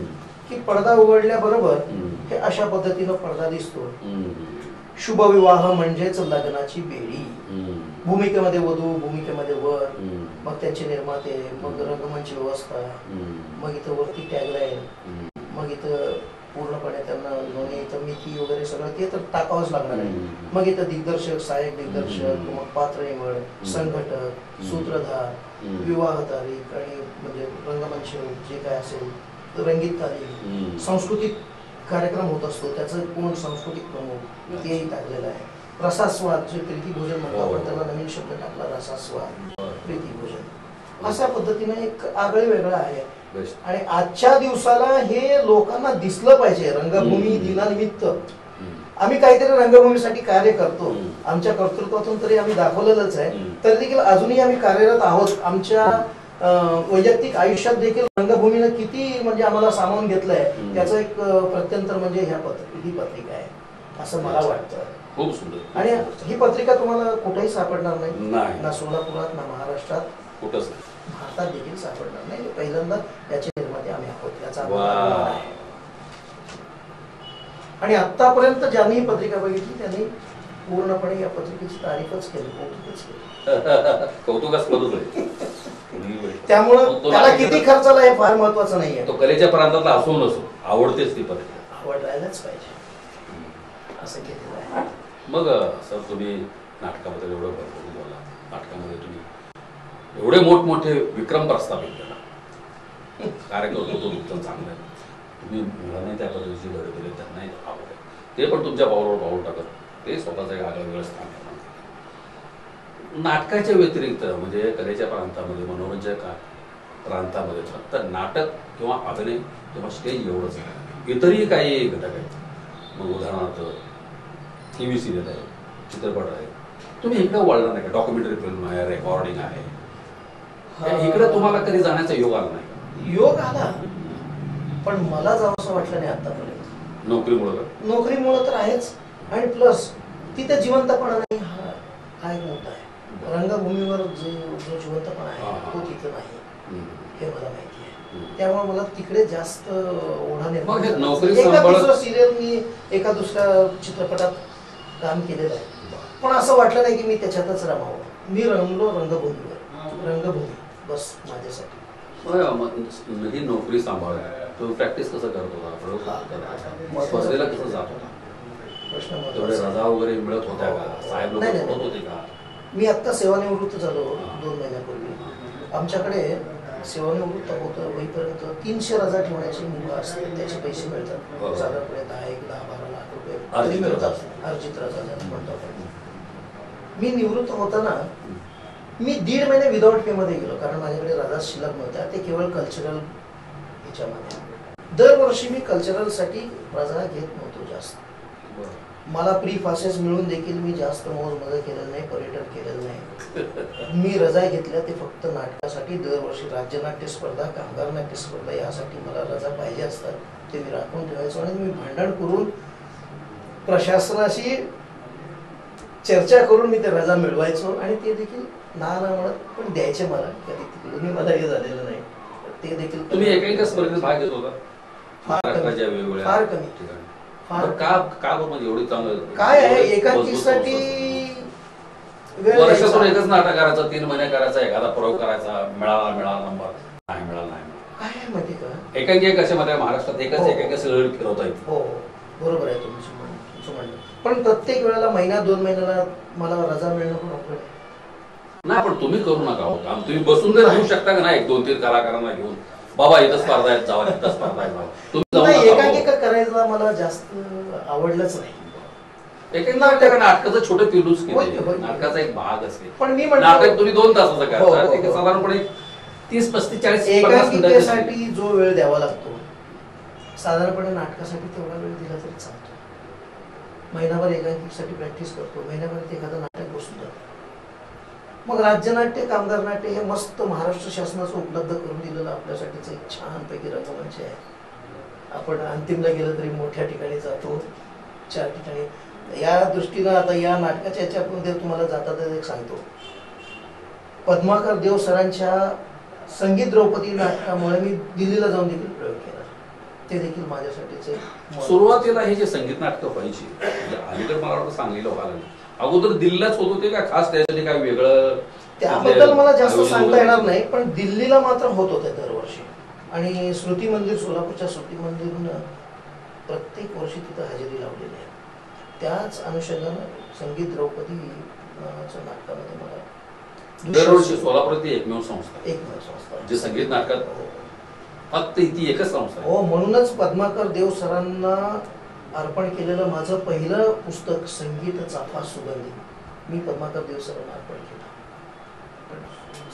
की पडदा उघडल्याबरोबर हे अशा पद्धतीनं पडदा दिसतो. शुभविवाह म्हणजेच लग्नाची बेडी. भूमिकेमध्ये वधू, भूमिकेमध्ये वर, मग त्यांचे निर्माते, मग रंगमंच व्यवस्था, मग इथं वरती टॅगलाईन, मग इथं पूर्णपणे त्यांना नोंदणी, इथं मिती वगैरे सगळं ते तर टाकावंच लागणार आहे. मग इथं दिग्दर्शक, सहाय्यक दिग्दर्शक, मग पात्र निवड, संघटक, सूत्रधार, विवाह तारीख आणि म्हणजे रंगमंच जे काय असेल, रंगीत तारीख, सांस्कृतिक कार्यक्रम होत असतो त्याचं पूर्ण सांस्कृतिक प्रमुख तेही टाकलेलं आहे. रसास्वाद, जे प्रीती भोजन म्हणतो आपण, त्याला नवीन शब्द टाकला रसास्वाद, प्रीती भोजन. अशा पद्धतीने एक आगळे वेगळं आहे. आणि आजच्या दिवसाला हे लोकांना दिसलं पाहिजे. रंगभूमी दिनानिमित्त आम्ही काहीतरी रंगभूमीसाठी कार्य करतो. आमच्या कर्तृत्वातून तरी आम्ही दाखवलेलंच आहे. तरी देखील अजूनही आम्ही कार्यरत आहोत. आमच्या वैयक्तिक आयुष्यात देखील रंगभूमीनं किती म्हणजे आम्हाला सामावून घेतलंय त्याचं एक प्रत्यंतर म्हणजे ही पत्रिका आहे असं मला वाटतं. खूप सुंदर. आणि ही पत्रिका तुम्हाला कुठेही सापडणार नाही, ना सोलापुरात, ना महाराष्ट्रात, कुठंच भारतात देखील सापडणार नाही. पहिल्यांदा याचे निर्माते आम्ही आहोत याचा. आणि आतापर्यंत ज्यांनी ही पत्रिका बघितली त्यांनी पूर्णपणे या पत्रिकेची तारीफच केली, कौतुकच केली. कौतुकास्पदच आहे. त्यामुळं त्याला किती खर्चाला हे फार महत्वाचं नाहीये. तो कलेच्या प्रांतातला असो नसो, आवडतेच ती पत्रिका, आवडायलाच पाहिजे असं केलेलं आहे. मग सर तुम्ही नाटकाबद्दल एवढं भरपूर बोला. नाटकामध्ये तुम्ही एवढे मोठमोठे विक्रम प्रस्थापित केला. कार्यक्रम होतो तुमचं चांगलं आहे. तुम्ही मुलांना त्या पद्धतीची धडे दिले, त्यांनाही आवड आहे. ते पण तुमच्या पावलावर पाऊल टाकत ते स्वतःचं एक आगळं वेगळं स्थान आहे. नाटकाच्या व्यतिरिक्त म्हणजे कलेच्या प्रांतामध्ये, मनोरंजक प्रांतामध्ये फक्त नाटक किंवा अभिनय किंवा स्टेज एवढंच आहे, इतरही काही घटक आहेत. मग उदाहरणार्थ TV सिरियल आहे, चित्रपट आहे. तुम्ही इकडे वळला नाही का? डॉक्युमेंटरी फिल्म आहे, रेकॉर्डिंग आहे, इकडे तुम्हाला कधी जाण्याचा योग आला नाही का? योग आला, पण मला जावं असं वाटलं नाही आतापर्यंत. नोकरीमुळे तर आहेच, आणि प्लस तिथे जिवंतपणा नाही. हा एक मुद्दा आहे. रंगभूमीवर जो जिवंतपणा आहे तो तिथं नाही, हे मला माहिती आहे. त्यामुळे मला तिकडे जास्त ओढा निर्माण. एका दुसऱ्या सिरियल मी एका दुसऱ्या चित्रपटात काम केलेलं आहे, पण असं वाटलं नाही की मी त्याच्यातच रमावं. मी रमलो रंगभूमीवर. रंगभूमी बस माझ्यासाठी. ही नोकरी सांभाळा, तो प्रॅक्टिस कसं करत होता, स्पर्धेला कसं जात होता, तेवढे रजा वगैरे मिळत होत्या का, साहेब लोक होत होते का? मी आत्ता सेवानिवृत्त झालो 2 महिन्यापूर्वी. आमच्याकडे सेवानिवृत्त होईपर्यंत 300 रजा ठेवण्याची मुभा असते, त्याचे पैसे मिळतात. साधारणपणे 10-12 लाख रुपये मिळतात. अर्जित रजा म्हणतो आपण. मी निवृत्त होताना मी 1.5 महिने विदाऊट पे मध्ये गेलो, कारण माझ्याकडे रजा शिल्लक नव्हत्या. ते केवळ कल्चरल ह्याच्यामध्ये. दरवर्षी मी कल्चरलसाठी रजा घेत नव्हतो जास्त. मला प्री पासेस मिळून देखील मी जास्त मौज मजा केलेलं नाही, पर्यटन केलेलं नाही. मी रजा घेतल्या ते फक्त नाटकासाठी. दरवर्षी राज्यनाट्य स्पर्धा, कामगार नाट्य स्पर्धा यासाठी मला रजा पाहिजे असतात, ते मी राखून ठेवायचो. आणि मी भांडण करून प्रशासनाशी चर्चा करून मी ते रजा मिळवायचो, आणि ते देखील ना म्हणत पण द्यायचे मला. कधी तिकडून मला हे झालेलं नाही. ते देखील तुम्ही एका स्पर्धेत भाग घेत होता? महाराष्ट्राच्या वेगवेगळ्या फार कमी. ठिकाणी फार का का बरं म्हणजे एवढी चांगलं काय आहे एवढी एकांकिसाठी मजबूत वेळ वर्षातून द्यायचा. एकच नाटक करायचं, 3 महिने करायचा, एखादा प्रयोग करायचा, मिळाला नंबर, नाही मिळाला नाही. काय आहे माहिती का एकांकी एक असे मध्ये महाराष्ट्रात एकच हो. एकांकी सगळं फिरवता येते. हो बरोबर आहे तुमचं म्हणणं. पण प्रत्येक वेळेला महिना 2 महिन्याला मला रजा मिळणं पण अवघड आहे. नाही पण तुम्ही करू नका हो काम. तुम्ही बसून तर घेऊ शकता का नाही 2-3 कलाकारांना घेऊन, बाबा इथं स्पर्धा आहेत जावा, इथं स्पर्धा आहेत जावा. तुम्ही जाऊ नाही, नका हो. एकांकिका करायला मला जास्त आवडलंच नाही. एक नाटकाचं छोटं पिलूच होय, केलं, होय. नाटकाचा एक भाग असते. पण मी म्हणतो नाटक तुम्ही 2 तासाचं हो, करता, हो, ते हो. साधारणपणे 30-35-40-50 मिनिटाचं. एकांकिकेसाठी जो वेळ द्यावा लागतो साधारणपणे नाटकासाठी तेवढा वेळ दिला तरी चालतो. महिनाभर एकांकिकेसाठी प्रॅक्टिस करतो, महिन्याभरात एखादं नाटक बसून जातो. मग राज्यनाट्य कामगार नाट्य हे मस्त महाराष्ट्र शासनाचं उपलब्ध करून दिलेलं आपल्यासाठीच एक छानपैकी रंगमंच आहे. आपण अंतिमला गेलं तरी मोठ्या ठिकाणी जातो, 4 ठिकाणी. या दृष्टीनं आता या नाटकाच्या याच्यामध्ये तुम्हाला जाता तर एक सांगतो, पद्माकर देव सरांच्या संगीत द्रौपदी नाटकामुळे मी दिल्लीला जाऊन देखील प्रयोग केला. ते देखील माझ्यासाठीच एक सुरुवातीला हे जे संगीत नाटकं व्हायची म्हणजे अलीकडे मला वाटतं सांगलीला व्हायला लागलं. अगोदर दिल्लीलाच होत होते का खास त्यासाठी काय वेगळं? त्याबद्दल मला जास्त आयोजन सांगता वगैरे? येणार नाही, पण दिल्लीला मात्र होत होते दरवर्षी. आणि स्मृती मंदिर, सोलापूरच्या स्मृती मंदिरनं प्रत्येक वर्षी तिथं हजेरी लावलेली आहे. त्याच अनुषंगानं संगीत द्रौपदी नावाच्या नाटकामध्ये मला दरवर्षी सोलापुरात ती एकमेव संस्था आहे. एकमेव संस्था जे संगीत नाटकात हो. फक्त ती एकच संस्था आहे. हो, म्हणूनच पद्माकर देव सरांना अर्पण केलेलं माझं पहिलं पुस्तक संगीत चाफा सुगंधी मी पद्माकर देव सरांना अर्पण केलं. पण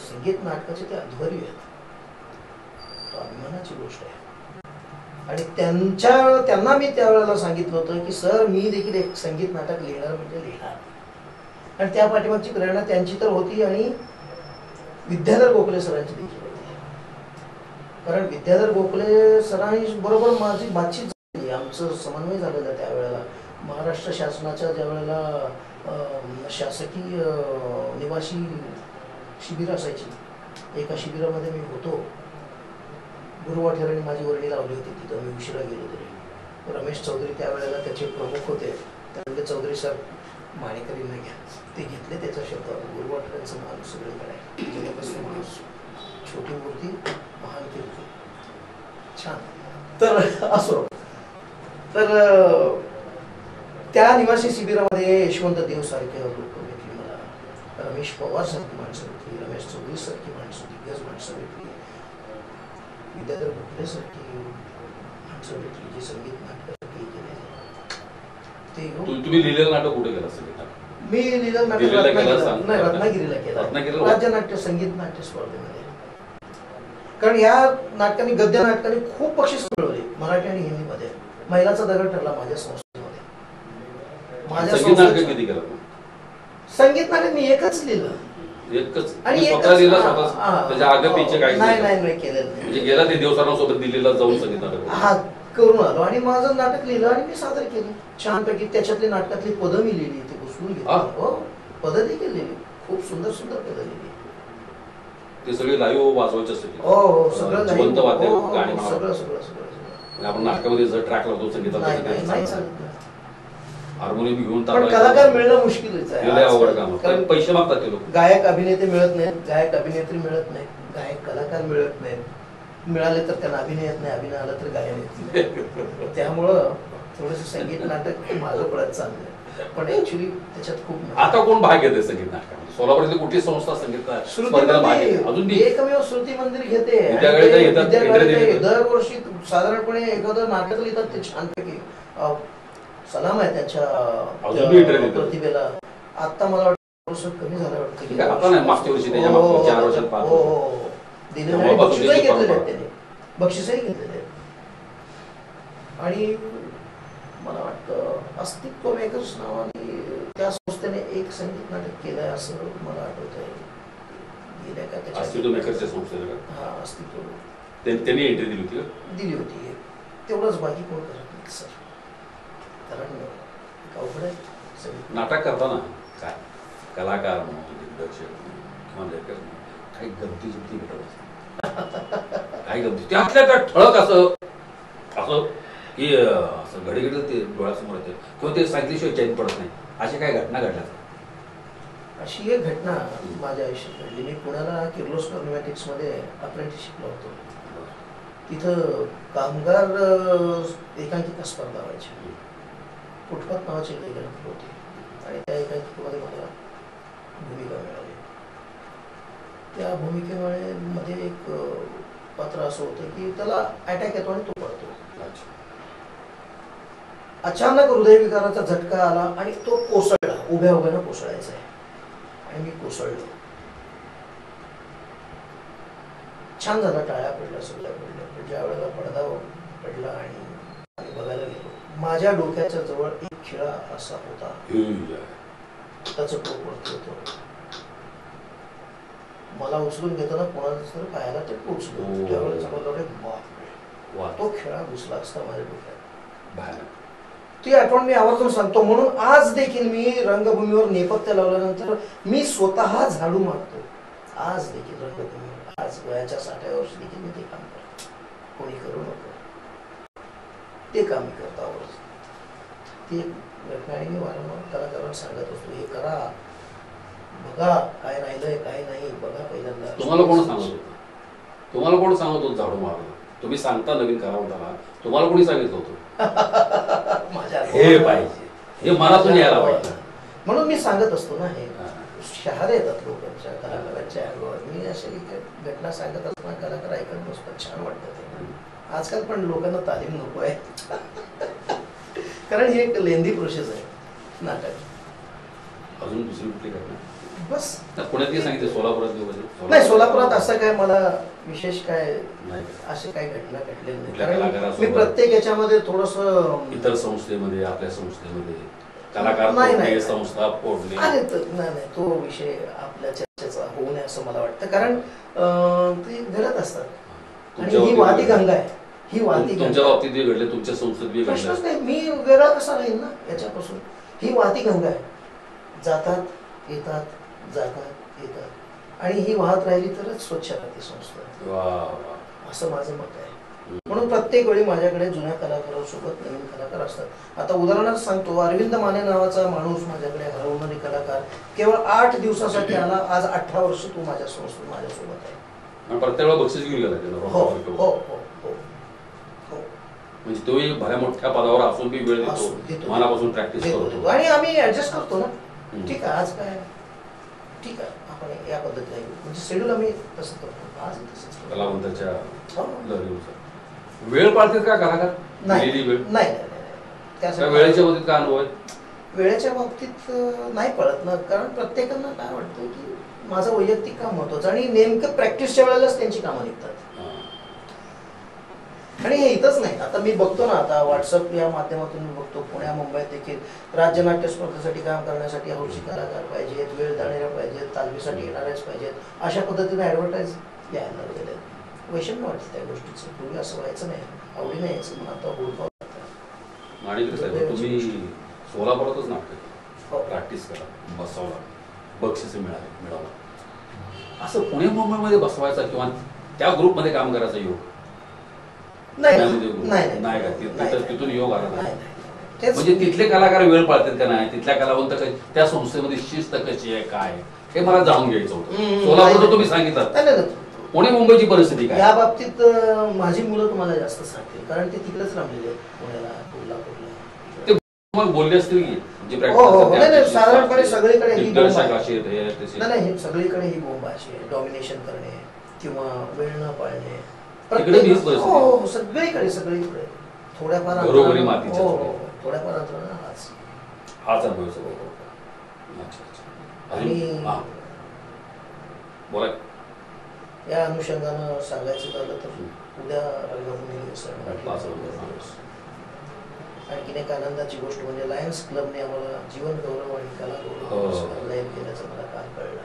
संगीत नाटकाचे ते अध्वर्य आहेत, तो अभिमानाची गोष्ट आहे. आणि त्यांना मी त्यावेळेला सांगितलं होतं की सर मी देखील एक संगीत नाटक लिहिणार म्हणजे लिहिणार. आणि त्या पाठीमागची प्रेरणा त्यांची तर होती आणि विद्याधर गोखले सरांची देखील होती. कारण विद्याधर गोखले सरांनी बरोबर माझी बातचीत झाली, आमचं समन्वय झालेलं त्यावेळेला. महाराष्ट्र शासनाच्या ज्या वेळेला शासकीय निवासी शिबिर असायची, एका शिबिरामध्ये मी होतो. गुरुवाठेरांनी माझी वर्णी लावली होती तिथं, मी उशिरा गेलो तरी. रमेश चौधरी त्यावेळेला त्याचे प्रमुख होते. त्यानंतर चौधरी सर माणेकरींना घ्या, ते घेतले त्याचा शब्द. गुरुवाठेरांचं माणूस सगळीकडे आहे, जगतच माणूस, छोटी मूर्ती महान कीर्ती. छान. तर असो, तर त्या निवासी शिबिरामध्ये यशवंत देव सारखे लोक भेटली मला, रमेश पवार सारखी माणसं भेटली, रमेश चौधरी सारखी माणसं, दिग्गज माणसं भेटली, विद्याधर गोखले सारखी माणसं भेटली, जी संगीत नाटकासाठी केले. तुम्ही लिहिलेलं नाटक कुठे केलं संगीत नाटक? मी लिहिलं नाटक दिल्लीला केलं, रत्नागिरीला केलं, रत्नागिरीला? राज्य नाट्य संगीत नाट्य स्पर्धेमध्ये. कारण या नाटकाने, गद्य नाटकाने खूप बक्षीस मिळवली मराठी आणि हिंदीमध्ये. महिलाचा दगड ठरला माझ्या संस्थेमध्ये. संगीत नाटक किती केलं? संगीत नाटक मी एकच लिहिलं. एकच? आणि स्वतः लिहिलं स्वतः? त्याच्या आगे पिछे काही नाही केलेलं नाही. म्हणजे गेला ते देवसरांसोबत दिल्लीला जाऊन संगीत नाटक? हा, करून आलो आणि माझं नाटक लिहिलं आणि मी सादर केलं छानपैकी. त्याच्यातली नाटकातली पदं मी लिहिली, ते घुसवून घेतली. हो, पदं देखील लिहिली, खूप सुंदर सुंदर पदं लिहिली. ते सगळे लाईव्ह वाजवायचे असते? हो हो, सगळं जिवंत वाद्य गाणी सगळं म्हणा. सगळं सगळं. आपण नाटकामध्ये जर ट्रॅक लावतो संगीताचा, नाही चालत. हार्मोनियम घेऊन पण कलाकार मिळणं मुश्किलच लय अवघड काम. कारण पैसे मागतात ते लोक. गायक अभिनेते मिळत नाहीत, गायक अभिनेत्री मिळत नाहीत, गायक कलाकार मिळत नाहीत. मिळाले तर त्यांना अभिनय येत नाही, अभिनय आला तर गायन येत नाही. त्यामुळं थोडंसं संगीत नाटक मागं पडत चाललंय. पण ऍक्च्युली त्याच्यात खूप. आता कोण भाग घेते संगीत नाटकामध्ये? सोलापूरची कुठली संस्था संगीत स्पर्धेला भाग घेते? अजून एकमेव श्रुती मंदिर घेते. विद्यागळीला दरवर्षी साधारणपणे एखादं नाटक लिहितात ते छानपैकी. सलाम आहे त्यांच्या प्रतिभेला. आता मला वाटतं कमी झालं वाटतं. आता नाही, मागच्या वर्षी त्याच्या 4 वर्षात 5 वर्षात दिलेले, बक्षीसही घेतलेले आहेत त्यांनी, बक्षीसही घेतलेले आहेत. आणि मला वाटतं अस्तित्व मेकर्स नावाने त्या संस्थेने एक संगीत नाटक केलंय असं मला आठवत आहे. गेल्या का त्याच्या अस्तित्व मेकरच्या संस्थेला? हा, अस्तित्व. त्यांनी एंट्री दिली होती का? दिली होती. तेवढंच, बाकी कोण करत नाही सर. कारण अवघड आहे संगीत. नाटक करताना काय कलाकार म्हणून दिग्दर्शक किंवा लेखक काही गमती जमती भेटत असतात. काही गमती त्यातल्या त्या ठळक असं असं की असं घडी घडी ते डोळ्यासमोर येते किंवा ते सांगितल्याशिवाय चैन पडत नाही, अशा काही घटना घडल्या? अशी एक घटना माझ्या आयुष्यात घडली. मी पुण्याला किर्लोस्कर न्यूमॅटिक्समध्ये अप्रेंटिसशिपला होतो. तिथं कामगार एकांकिका स्पर्धा व्हायची. फुटपाथ नावाची एक एकांकिका होती आणि त्या एकांकिकेमध्ये मला भूमिका मिळाली. त्या भूमिकेमध्ये एक पात्र असं होतं की त्याला अटॅक येतो आणि तो पडतो. अचानक हृदयविकाराचा झटका आला आणि तो कोसळला. उभ्या उभ्यानं कोसळायचा आहे आणि मी कोसळलो. छान झालं, टाळ्या पडल्या, सगळ्या पडल्या. पण ज्या वेळेला पडदा पडला आणि बघायला गेलो, माझ्या डोक्याच्या जवळ एक खिळा असा होता, त्याचं टोक वरती होतं. मला उचलून घेताना कोणाचं तर पायाला ते पोचलो. त्यावेळेस बापरे, तो खिळा घुसला असता माझ्या डोक्यात. ती आठवण मी आवर्जून सांगतो. म्हणून आज देखील मी रंगभूमीवर नेपथ्य लावल्यानंतर मी स्वतः झाडू मारतो. आज देखील रंगभूमीवर, आज वयाच्या 60व्या वर्षी देखील मी ते काम करतो. कोणी करू नको ते काम मी करतो आवर्जून. ती घटना मी वारंवार कलाकारांना सांगत असतो, हे करा, बघा काय राहिलंय काय नाही, बघा पहिल्यांदा. तुम्हाला कोण सांगत होतं? तुम्हाला कोण सांगत होतं झाडू मारणं? तुम्ही सांगता नवीन कलावंताला, तुम्हाला कोणी सांगितलं होतं हे पाहिजे, हे मनातून यायला पाहिजे? म्हणून मी सांगत असतो ना, हे शहारे येतात लोकांच्या, कलाकारांच्या अनुभवात. मी अशा घटना सांगत असताना कलाकार ऐकत बसतात, छान वाटतं ते. आजकाल पण लोकांना तालीम नको आहे कारण ही एक लेंदी प्रोसेस आहे नाटक. अजून दुसरी कुठली घटना? बस पुण्यात सांगितलं, सोलापुरात नाही. सोलापुरात असं काय मला विशेष काय असे काही घटना घडलेली नाही. कारण मी प्रत्येक याच्यामध्ये थोडस इतर संस्थेमध्ये, आपल्या संस्थेमध्ये कलाकार संस्था फोडणे, नाही, तो विषय आपल्या चर्चेचा होऊ नये असं मला वाटतं. कारण ते घडत असतात आणि ही वादी गंगा आहे. ही वादी तुमच्या बाबतीत बी घडले, तुमच्या संस्थेत बी प्रश्नच नाही. मी वेगळा कसा राहील ना याच्यापासून. ही वादी गंगा आहे, जातात येतात, जातात येतात, आणि ही वाहत राहिली तरच स्वच्छ राहते संस्था, असं माझं मत आहे. म्हणून प्रत्येक वेळी माझ्याकडे जुन्या कलाकारांसोबत नवीन कलाकार असतात. आता उदाहरणार्थ सांगतो, अरविंद माने नावाचा माणूस माझ्याकडे हरवणारी कलाकार केवळ 8 दिवसासाठी आला. आज 18 वर्ष तो माझ्या संस्थेत माझ्यासोबत आहे. प्रत्येक वेळा बक्षीस घेऊन गेला. हो हो हो हो. म्हणजे तोही भल्या मोठ्या पदावर असून बी वेळ देतो, मनापासून प्रॅक्टिस करतो आणि आम्ही ऍडजस्ट करतो ना. ठीक आहे, आज काय ठीक आहे, आपण या पद्धतीने म्हणजे शेड्यूल आम्ही तसं करतो. आज तसंच कलावंताच्या लहरीनुसार. वेळ पाळते का कलाकार? नाही वेळ नाही. वेळेच्या बाबतीत काय अनुभव आहे? वेळेच्या बाबतीत नाही पळत ना, कारण प्रत्येकांना काय वाटतं की माझं वैयक्तिक काम महत्वाचं, आणि नेमकं प्रॅक्टिसच्या वेळेलाच त्यांची कामं निघतात. आणि हे इथंच नाही, आता मी बघतो ना, आता व्हॉट्सअप या माध्यमातून मी बघतो, पुण्या मुंबईत देखील राज्यनाट्य स्पर्धेसाठी काम करण्यासाठी हौशी कलाकार पाहिजेत, वेळ जाणाऱ्या पाहिजेत, तालमीसाठी येणाऱ्याच पाहिजेत. अशा पद्धतीने ऍडव्हर्टाईज यायला लागलेल्या आहेत. वैषम्य वाटतं त्या गोष्टीचं. पूर्वी असं व्हायचं नाही, आवडी नाही यायचं, पण आता बोलतो. तुम्ही सोलापुरातच नाटक प्रॅक्टिस करा, बसवला, बक्षीस मिळालं, असं पुणे मुंबईमध्ये बसवायचा किंवा त्या ग्रुपमध्ये काम करायचा योग नाही, तिथून योग आला नाही. म्हणजे तिथले कलाकार वेळ पाळतात का नाही, तिथल्या कलावंत त्या संस्थेमध्ये शिस्त कशी आहे, काय हे मला जाणून घ्यायचं होतं. सोलापूरचं तुम्ही सांगितलं, पुणे मुंबईची परिस्थिती काय या बाबतीत? माझी मुलं तुम्हाला जास्त सांगतील, कारण ते तिकडेच राहिलेले पुण्याला, कोल्हापूरला. ते मग बोलले असतील की साधारणपणे सगळीकडे ही बोंब नाही, सगळीकडे ही बोंब अशी आहे. डॉमिनेशन करणे किंवा वेळ न पाळणे, सगळीकडे थोड्याफार थोड्याफार हाच अनुभव सगळं. आणि बोला. या अनुषंगानं सांगायचं झालं तर उद्या रंगभूमी आणखीन एक आनंदाची गोष्ट म्हणजे लायन्स क्लबने आम्हाला जीवन गौरव आणि कला गौरव केल्याचं मला काल कळलं.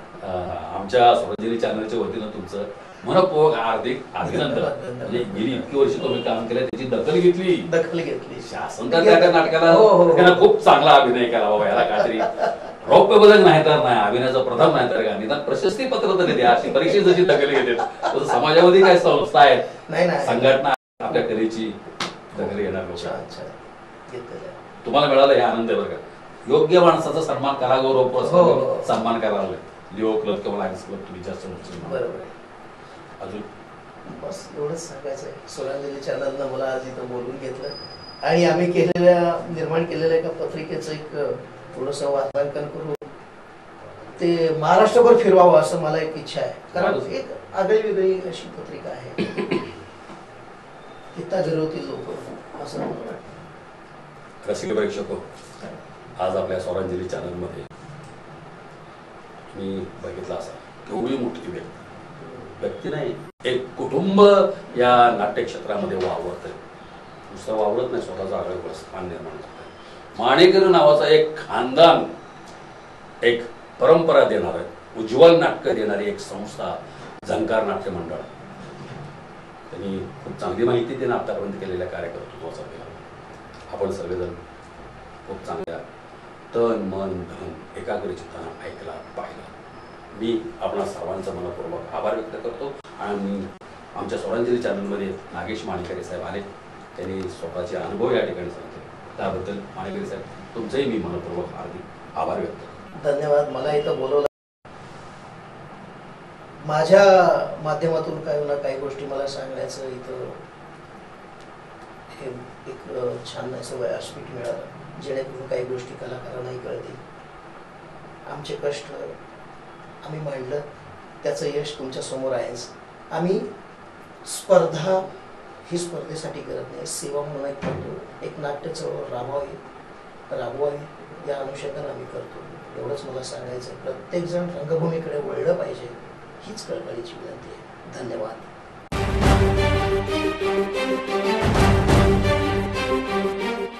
आमच्या स्वराज्य चॅनलच्या वतीनं तुमचं मनपूर्वक हार्दिक अभिनंदन. म्हणजे गेली इतकी वर्ष तुम्ही काम केलं, त्याची दखल घेतली शासन तर त्या नाटकाला त्यांना खूप चांगला अभिनय केला बाबा, याला काहीतरी रौप्य पदक नाही तर नाही, अभिनयाचं प्रथम नाही तर काय, निदान प्रशस्ती पत्र तरी द्या, अशी परीक्षेत जशी दखल घेते. समाजामध्ये काय संस्था आहेत, संघटना आपल्या कलेची त्या घरी येणार लोक. छान छान घेतलेलं आहे. तुम्हाला मिळालं हे आनंद आहे बरं का. योग्य माणसाचा सन्मान करा, गौरव पुरस्कार सन्मान करायला लिओ क्लब किंवा लायन्स क्लब तुम्ही जास्त बरोबर आहे. अजून बस एवढंच सांगायचं आहे. सोलांजली चॅनलनं मला आज इथं बोलून घेतलं आणि आम्ही निर्माण केलेल्या एका पत्रिकेचं एक थोडंसं वार्तांकन करून ते महाराष्ट्रभर फिरवावं असं मला एक इच्छा आहे. कारण एक आगळी वेगळी अशी पत्रिका आहे. हिता घरवतील लोक असं मला वाटतं. रसिक प्रेक्षक हो, आज आपल्या स्वरांजली चॅनलमध्ये मी बघितलं असा केवढी मोठी व्यक्ती नाही, एक कुटुंब या नाट्यक्षेत्रामध्ये वावरत आहे. नुसतं वावरत नाही, स्वतःचं आगळं स्थान निर्माण करत आहे. माणेकर नावाचा एक खानदान, एक परंपरा देणार आहे, उज्ज्वल नाटक देणारी एक संस्था झंकार नाट्य मंडळ. त्यांनी खूप चांगली माहिती त्यांनी आतापर्यंत केलेल्या कार्यकर्तृत्वाचा दिला. आपण सर्वजण खूप चांगल्या तन मन धन एकाग्रचित्तानं ऐकला पाहिला. मी आपणा सर्वांचा मनपूर्वक आभार व्यक्त करतो. आणि आमच्या स्वरांजली चॅनलमध्ये नागेश माणेकरे साहेब आले, त्यांनी स्वतःचे अनुभव या ठिकाणी सांगितले. त्याबद्दल माणेकरे साहेब तुमचंही मी मनपूर्वक हार्दिक आभार व्यक्त करतो. धन्यवाद. मला इथं बोलवलं, माझ्या माध्यमातून काही ना काही गोष्टी मला सांगण्याचं इथं हे एक छान असं व्यासपीठ मिळालं, जेणेकरून काही गोष्टी कलाकारांनाही कळतील. आमचे कष्ट आम्ही मांडलं, त्याचं यश तुमच्या समोर आहेच. आम्ही स्पर्धा ही स्पर्धेसाठी करत नाही, सेवा म्हणून एक करतो. एक नाट्य चळवळ राबवावी या अनुषंगाने आम्ही करतो. एवढंच मला सांगायचं आहे. प्रत्येकजण रंगभूमीकडे वळलं पाहिजे, हीच कळकळीची विनंती आहे. धन्यवाद.